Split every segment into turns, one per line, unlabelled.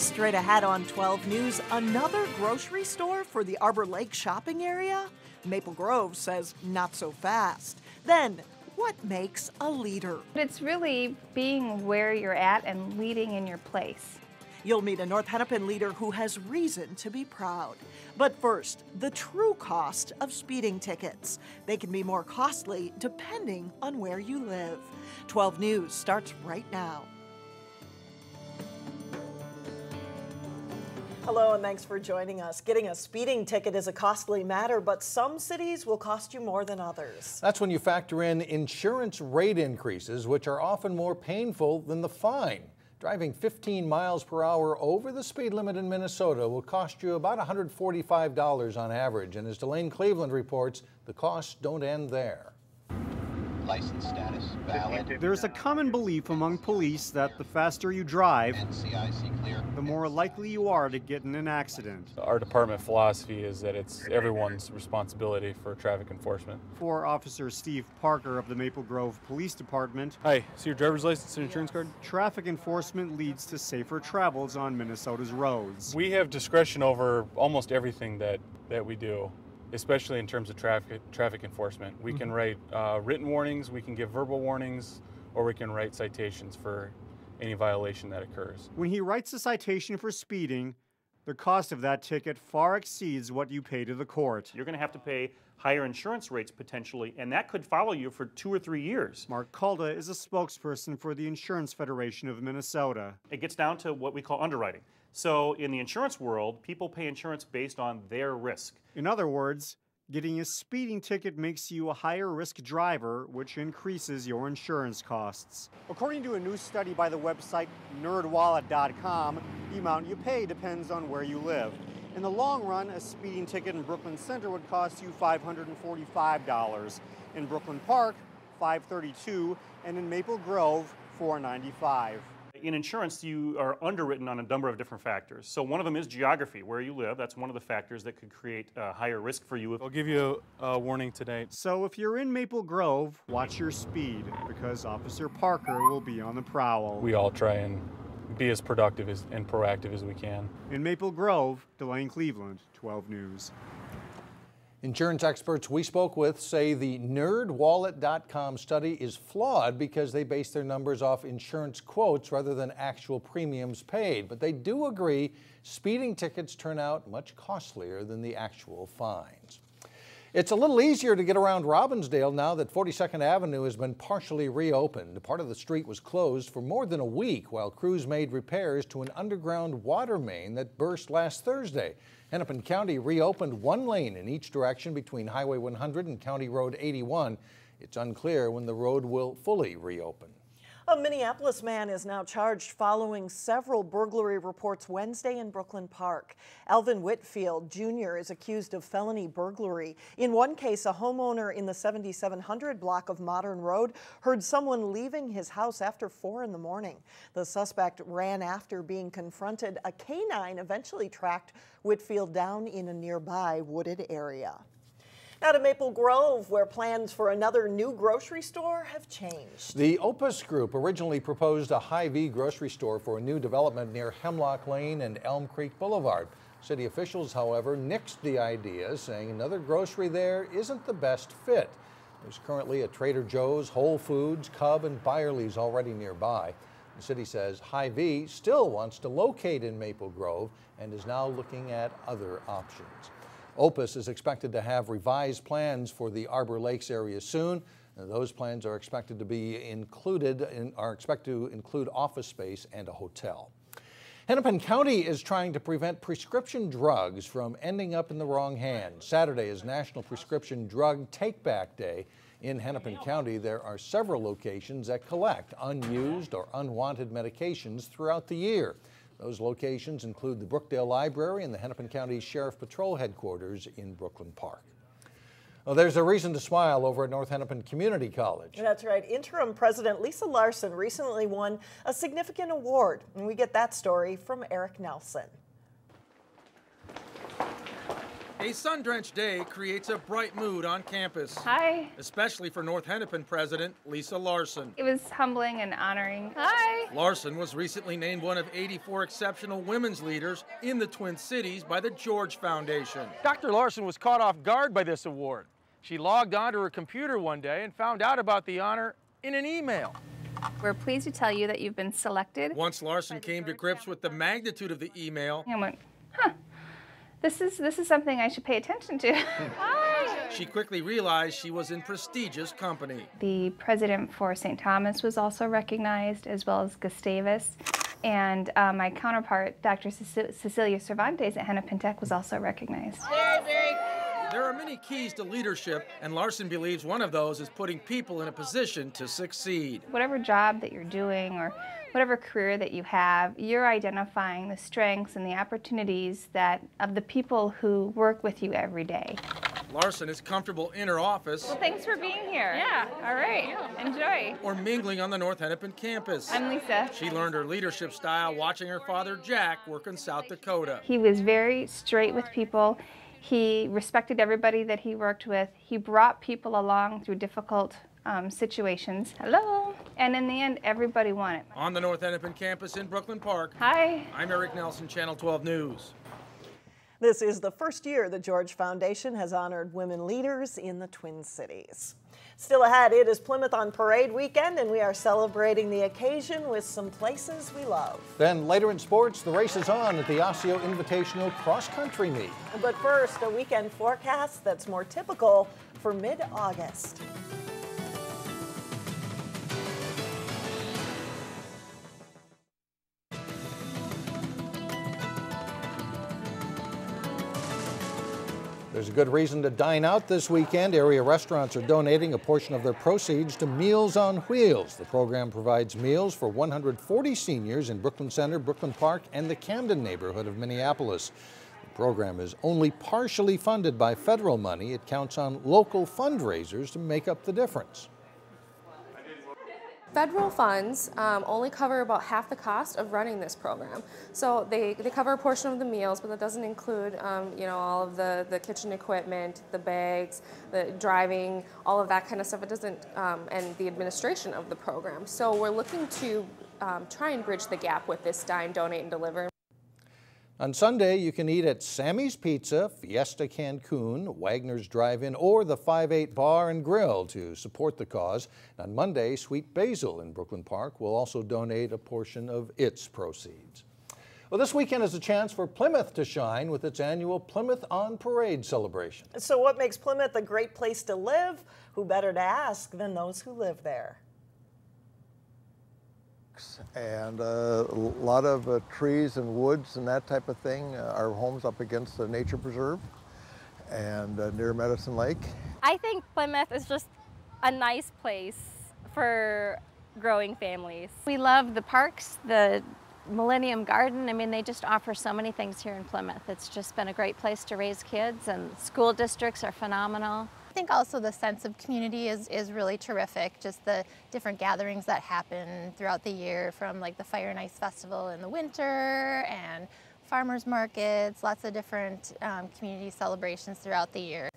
Straight ahead on 12 News, another grocery store for the Arbor Lake shopping area? Maple Grove says not so fast. Then, what makes a leader?
It's really being where you're at and leading in your place.
You'll meet a North Hennepin leader who has reason to be proud. But first, the true cost of speeding tickets. They can be more costly depending on where you live. 12 News starts right now. Hello and thanks for joining us. Getting a speeding ticket is a costly matter, but some cities will cost you more than others.
That's when you factor in insurance rate increases, which are often more painful than the fine. Driving 15 miles per hour over the speed limit in Minnesota will cost you about $145 on average. And as Delane Cleveland reports, the costs don't end there.
License status valid.
There's a common belief among police that the faster you drive, the more likely you are to get in an accident.
Our department philosophy is that it's everyone's responsibility for traffic enforcement.
For Officer Steve Parker of the Maple Grove Police Department,
Hi, see your driver's license and insurance card?
traffic enforcement leads to safer travels on Minnesota's roads.
We have discretion over almost everything that we do, especially in terms of traffic enforcement. We can write written warnings, we can give verbal warnings, or we can write citations for any violation that occurs.
When he writes a citation for speeding, the cost of that ticket far exceeds what you pay to the court.
You're going to have to pay higher insurance rates potentially, and that could follow you for 2 or 3 years.
Mark Calda is a spokesperson for the Insurance Federation of Minnesota.
It gets down to what we call underwriting. So in the insurance world, people pay insurance based on their risk.
In other words, getting a speeding ticket makes you a higher risk driver, which increases your insurance costs. According to a new study by the website nerdwallet.com, the amount you pay depends on where you live. In the long run, a speeding ticket in Brooklyn Center would cost you $545. In Brooklyn Park, $532, and in Maple Grove, $495.
In insurance, you are underwritten on a number of different factors. So one of them is geography, where you live. That's one of the factors that could create a higher risk for you.
I'll give you a warning today.
So if you're in Maple Grove, watch your speed, because Officer Parker will be on the prowl.
We all try and be as productive and proactive as we can.
In Maple Grove, Delane Cleveland, 12 News.
Insurance experts we spoke with say the nerdwallet.com study is flawed because they base their numbers off insurance quotes rather than actual premiums paid. But they do agree speeding tickets turn out much costlier than the actual fines. It's a little easier to get around Robbinsdale now that 42nd Avenue has been partially reopened. Part of the street was closed for more than a week while crews made repairs to an underground water main that burst last Thursday. Hennepin County reopened one lane in each direction between Highway 100 and County Road 81. It's unclear when the road will fully reopen.
A Minneapolis man is now charged following several burglary reports Wednesday in Brooklyn Park. Alvin Whitfield Jr. is accused of felony burglary. In one case, a homeowner in the 7700 block of Modern Road heard someone leaving his house after 4 in the morning. The suspect ran after being confronted. A canine eventually tracked Whitfield down in a nearby wooded area. Now to Maple Grove, where plans for another new grocery store have changed.
The Opus Group originally proposed a Hy-Vee grocery store for a new development near Hemlock Lane and Elm Creek Boulevard. City officials, however, nixed the idea, saying another grocery there isn't the best fit. There's currently a Trader Joe's, Whole Foods, Cub, and Byerly's already nearby. The city says Hy-Vee still wants to locate in Maple Grove and is now looking at other options. Opus is expected to have revised plans for the Arbor Lakes area soon. Those plans are expected to include office space and a hotel. Hennepin County is trying to prevent prescription drugs from ending up in the wrong hands. Saturday is National Prescription Drug Take-Back Day. In Hennepin County, there are several locations that collect unused or unwanted medications throughout the year. Those locations include the Brookdale Library and the Hennepin County Sheriff Patrol Headquarters in Brooklyn Park. Well, there's a reason to smile over at North Hennepin Community College.
That's right. Interim President Lisa Larson recently won a significant award, and we get that story from Eric Nelson.
A sun-drenched day creates a bright mood on campus.
Hi.
Especially for North Hennepin president Lisa Larson.
It was humbling and honoring. Hi.
Larson was recently named one of 84 exceptional women's leaders in the Twin Cities by the George Foundation.
Dr. Larson was caught off guard by this award. She logged onto her computer one day and found out about the honor in an email.
We're pleased to tell you that you've been selected.
Once Larson came to grips with the magnitude of the email,
I went, huh, this is something I should pay attention to. Hi.
She quickly realized she was in prestigious company.
The president for St. Thomas was also recognized, as well as Gustavus. And my counterpart, Dr. Cecilia Cervantes at Hennepin Tech, was also recognized.
There are many keys to leadership, and Larson believes one of those is putting people in a position to succeed.
Whatever job that you're doing or whatever career that you have, you're identifying the strengths and the opportunities of the people who work with you every day.
Larson is comfortable in her office.
Well, thanks for being here. Yeah, all right. Enjoy.
Or mingling on the North Hennepin campus.
I'm Lisa.
She learned her leadership style watching her father, Jack, work in South Dakota.
He was very straight with people. He respected everybody that he worked with. He brought people along through difficult situations. Hello. And in the end, everybody won it.
On the North Hennepin campus in Brooklyn Park.
Hi.
I'm Eric Nelson, Channel 12 News.
This is the first year the George Foundation has honored women leaders in the Twin Cities. Still ahead, it is Plymouth on Parade weekend, and we are celebrating the occasion with some places we love.
Then later in sports, the race is on at the Osseo Invitational cross-country meet.
But first, a weekend forecast that's more typical for mid-August.
There's a good reason to dine out this weekend. Area restaurants are donating a portion of their proceeds to Meals on Wheels. The program provides meals for 140 seniors in Brooklyn Center, Brooklyn Park, and the Camden neighborhood of Minneapolis. The program is only partially funded by federal money. It counts on local fundraisers to make up the difference.
Federal funds only cover about half the cost of running this program. So they cover a portion of the meals, but that doesn't include all of the kitchen equipment, the bags, the driving, all of that kind of stuff. It doesn't, and the administration of the program. So we're looking to try and bridge the gap with this Dine, Donate, and Deliver.
On Sunday, you can eat at Sammy's Pizza, Fiesta Cancun, Wagner's Drive-In, or the 5-8 Bar and Grill to support the cause. On Monday, Sweet Basil in Brooklyn Park will also donate a portion of its proceeds. Well, this weekend is a chance for Plymouth to shine with its annual Plymouth on Parade celebration.
So what makes Plymouth a great place to live? Who better to ask than those who live there?
And a lot of trees and woods and that type of thing. Our home's up against the nature preserve and near Medicine Lake.
I think Plymouth is just a nice place for growing families.
We love the parks, the Millennium Garden. I mean, they just offer so many things here in Plymouth. It's just been a great place to raise kids, and school districts are phenomenal.
I think also the sense of community is really terrific. Just the different gatherings that happen throughout the year, from like the Fire and Ice Festival in the winter and farmers markets, lots of different community celebrations throughout the year.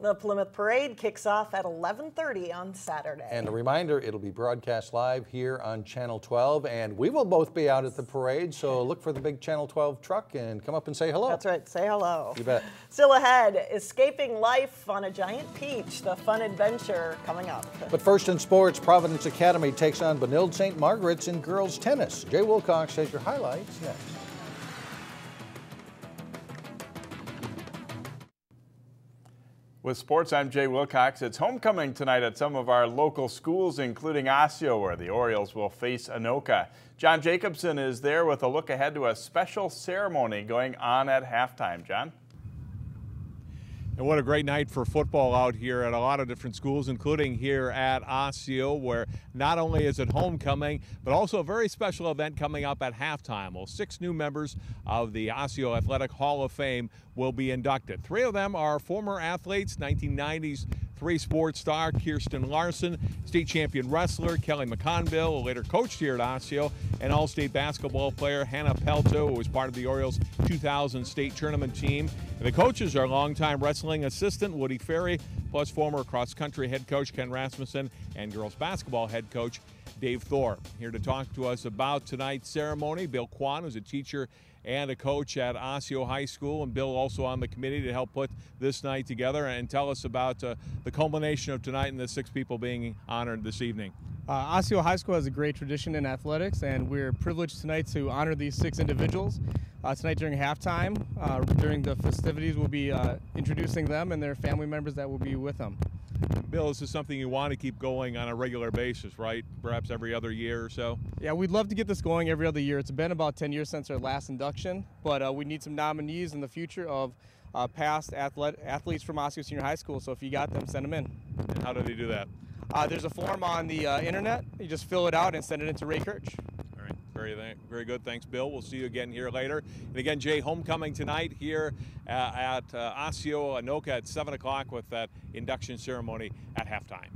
The Plymouth Parade kicks off at 11:30 on Saturday.
And a reminder, it'll be broadcast live here on Channel 12, and we will both be out at the parade, so look for the big Channel 12 truck and come up and say hello.
That's right, say hello.
You bet.
Still ahead, escaping life on a giant peach, the fun adventure coming up.
But first in sports, Providence Academy takes on Benilde-St. Margaret's in girls tennis. Jay Wilcox has your highlights next.
With sports, I'm Jay Wilcox. It's homecoming tonight at some of our local schools, including Osseo, where the Orioles will face Anoka. John Jacobson is there with a look ahead to a special ceremony going on at halftime. John?
And what a great night for football out here at a lot of different schools, including here at Osseo, where not only is it homecoming, but also a very special event coming up at halftime. Well, 6 new members of the Osseo Athletic Hall of Fame will be inducted. 3 of them are former athletes, 1990s 3 sports star Kirsten Larson, state champion wrestler Kelly McConville, who later coached here at Osseo, and all-state basketball player Hannah Pelto, who was part of the Orioles' 2000 state tournament team. And the coaches are longtime wrestling assistant Woody Ferry, plus former cross-country head coach Ken Rasmussen and girls basketball head coach Dave Thorpe. Here to talk to us about tonight's ceremony, Bill Kwan, who's a teacher and a coach at Osseo High School, and Bill also on the committee to help put this night together, and tell us about the culmination of tonight and the 6 people being honored this evening.
Osseo High School has a great tradition in athletics, and we're privileged tonight to honor these 6 individuals. Tonight during halftime, during the festivities, we'll be introducing them and their family members that will be with them.
Bill, this is something you want to keep going on a regular basis, right? Perhaps every other year or so?
Yeah, we'd love to get this going every other year. It's been about 10 years since our last induction, but we need some nominees in the future of past athletes from Osseo Senior High School, so if you got them, send them in.
And how do they do that?
There's a form on the internet. You just fill it out and send it into Ray Kirch.
All right, very good. Thanks, Bill. We'll see you again here later. And again, Jay, homecoming tonight here at Osseo Anoka at 7 o'clock with that induction ceremony at halftime.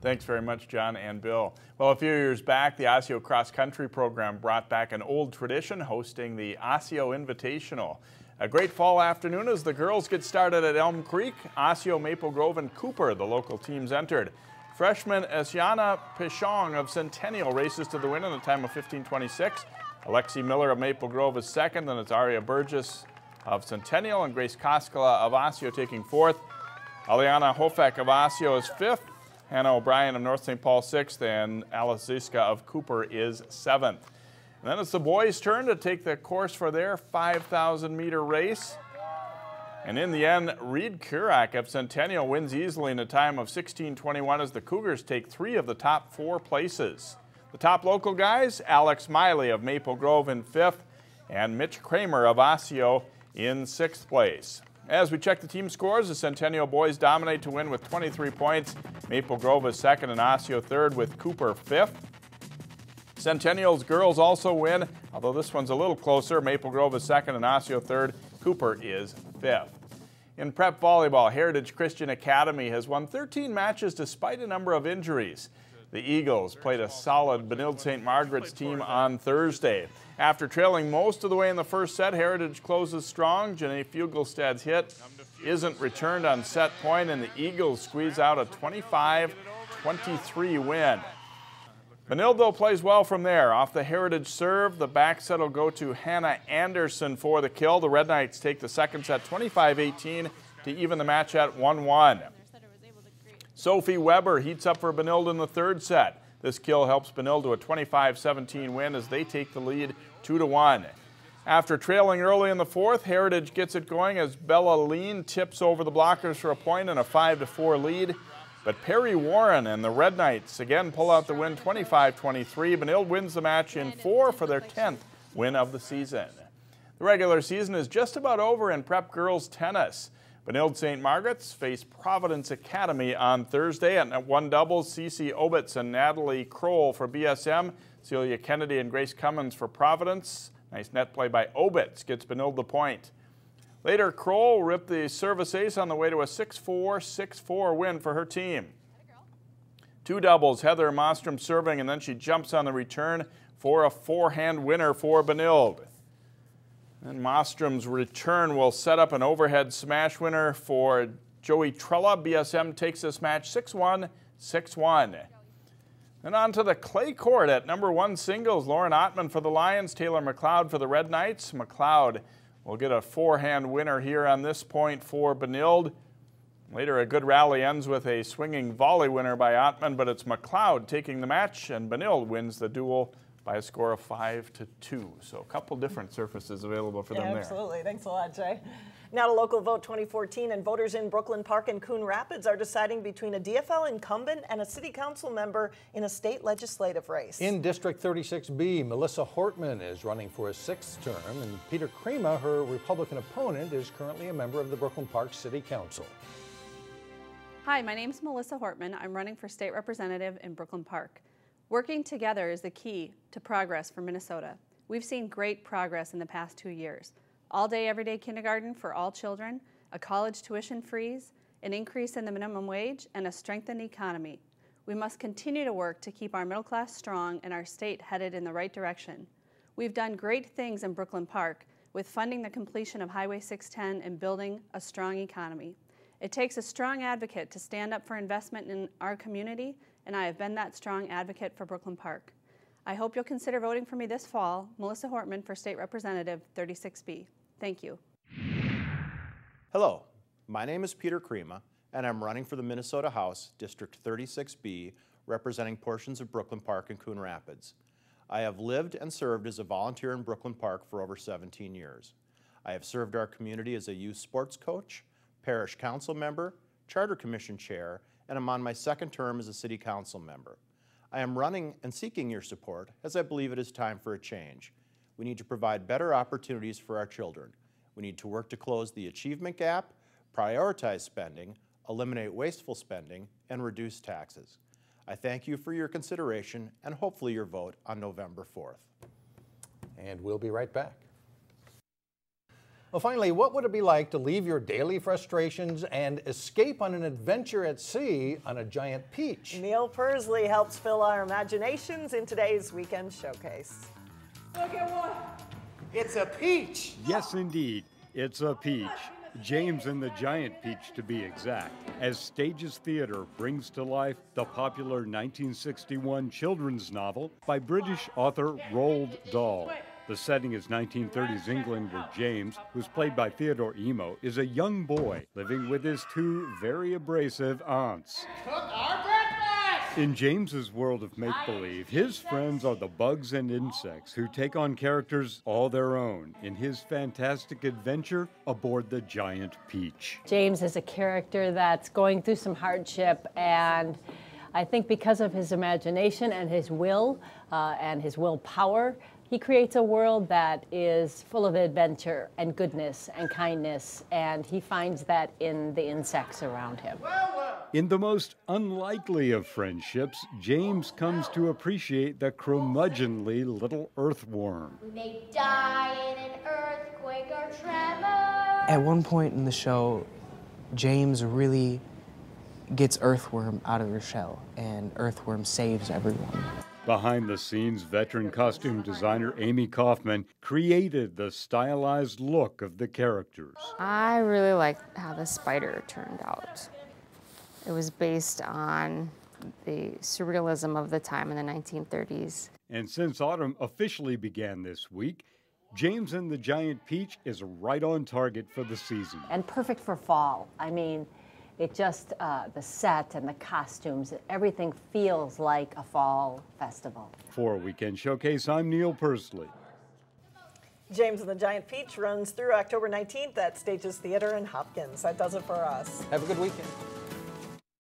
Thanks very much, John and Bill. Well, a few years back, the Osseo Cross Country program brought back an old tradition, hosting the Osseo Invitational. A great fall afternoon as the girls get started at Elm Creek. Osseo, Maple Grove, and Cooper, the local teams, entered. Freshman Esiana Pichong of Centennial races to the win in a time of 15:26. Alexi Miller of Maple Grove is second, and it's Aria Burgess of Centennial and Grace Koskela of Osseo taking 4th. Aliana Hofek of Osseo is 5th. Hannah O'Brien of North St. Paul 6th, and Alice Ziska of Cooper is 7th. And then it's the boys' turn to take the course for their 5,000-meter race. And in the end, Reed Kurak of Centennial wins easily in a time of 16:21 as the Cougars take 3 of the top 4 places. The top local guys, Alex Miley of Maple Grove in 5th, and Mitch Kramer of Osseo in 6th place. As we check the team scores, the Centennial boys dominate to win with 23 points. Maple Grove is 2nd and Osseo 3rd, with Cooper 5th. Centennial's girls also win, although this one's a little closer. Maple Grove is 2nd and Osseo 3rd. Cooper is 5th. In prep volleyball, Heritage Christian Academy has won 13 matches despite a number of injuries. The Eagles played a solid Benilde-St. Margaret's team on Thursday. After trailing most of the way in the first set, Heritage closes strong. Janae Fugelstad's hit isn't returned on set point, and the Eagles squeeze out a 25-23 win. Benilde, though, plays well from there. Off the Heritage serve, the back set will go to Hannah Anderson for the kill. The Red Knights take the second set 25-18 to even the match at 1-1. Sophie Weber heats up for Benilde in the third set. This kill helps Benilde to a 25-17 win as they take the lead 2-1. After trailing early in the fourth, Heritage gets it going as Bella Lean tips over the blockers for a point and a 5-4 lead. But Perry Warren and the Red Knights again pull out the win 25-23. Benilde wins the match in 4 for their 10th win of the season. The regular season is just about over in prep girls tennis. Benilde-St. Margaret's face Providence Academy on Thursday, and at 1 doubles, Cece Obitz and Natalie Kroll for BSM, Celia Kennedy and Grace Cummins for Providence. Nice net play by Obitz gets Benilde the point. Later, Kroll ripped the service ace on the way to a 6-4, 6-4 win for her team. 2 doubles, Heather Mostrom serving, and then she jumps on the return for a forehand winner for Benilde. And Mostrom's return will set up an overhead smash winner for Joey Trella. BSM takes this match 6-1, 6-1. And on to the clay court at number 1 singles. Lauren Ottman for the Lions, Taylor McLeod for the Red Knights. McLeod will get a forehand winner here on this point for Benilde. Later, a good rally ends with a swinging volley winner by Ottman, but it's McLeod taking the match, and Benilde wins the duel by a score of 5-2. So a couple different surfaces available for them there.
Absolutely. Thanks a lot, Jay. Now to Local Vote 2014, and voters in Brooklyn Park and Coon Rapids are deciding between a DFL incumbent and a city council member in a state legislative race.
In District 36B, Melissa Hortman is running for a 6th term, and Peter Crema, her Republican opponent, is currently a member of the Brooklyn Park City Council.
Hi, my name is Melissa Hortman. I'm running for state representative in Brooklyn Park. Working together is the key to progress for Minnesota. We've seen great progress in the past 2 years. All-day, everyday kindergarten for all children, a college tuition freeze, an increase in the minimum wage, and a strengthened economy. We must continue to work to keep our middle class strong and our state headed in the right direction. We've done great things in Brooklyn Park with funding the completion of Highway 610 and building a strong economy. It takes a strong advocate to stand up for investment in our community, and I have been that strong advocate for Brooklyn Park. I hope you'll consider voting for me this fall, Melissa Hortman for State Representative 36B. Thank you.
Hello, my name is Peter Crema, and I'm running for the Minnesota House, District 36B, representing portions of Brooklyn Park and Coon Rapids. I have lived and served as a volunteer in Brooklyn Park for over 17 years. I have served our community as a youth sports coach, parish council member, charter commission chair, and I'm on my second term as a city council member. I am running and seeking your support as I believe it is time for a change. We need to provide better opportunities for our children. We need to work to close the achievement gap, prioritize spending, eliminate wasteful spending, and reduce taxes. I thank you for your consideration and hopefully your vote on November 4th.
And we'll be right back. Well, finally, what would it be like to leave your daily frustrations and escape on an adventure at sea on a giant peach?
Neil Persley helps fill our imaginations in today's Weekend Showcase.
Look at what? It's a peach.
Yes, indeed, it's a peach. James and the Giant Peach, to be exact, as Stages Theatre brings to life the popular 1961 children's novel by British author Roald Dahl. The setting is 1930s England, where James, who's played by Theodore Emo, is a young boy living with his two very abrasive aunts.
Cook our breakfast!
In James's world of make-believe, his friends are the bugs and insects who take on characters all their own in his fantastic adventure aboard the Giant Peach.
James is a character that's going through some hardship, and I think because of his imagination and his will and his willpower, he creates a world that is full of adventure and goodness and kindness, and he finds that in the insects around him.
In the most unlikely of friendships, James comes to appreciate the curmudgeonly little earthworm.
We may die in an earthquake or tremor.
At one point in the show, James really gets Earthworm out of her shell, and Earthworm saves everyone.
Behind the scenes, veteran costume designer Amy Kaufman created the stylized look of the characters.
I really liked how the spider turned out. It was based on the surrealism of the time in the 1930s.
And since autumn officially began this week, James and the Giant Peach is right on target for the season.
And perfect for fall. I mean, it just, the set and the costumes, everything feels like a fall festival.
For Weekend Showcase, I'm Neil Persley.
James and the Giant Peach runs through October 19th at Stages Theatre in Hopkins. That does it for us.
Have a good weekend.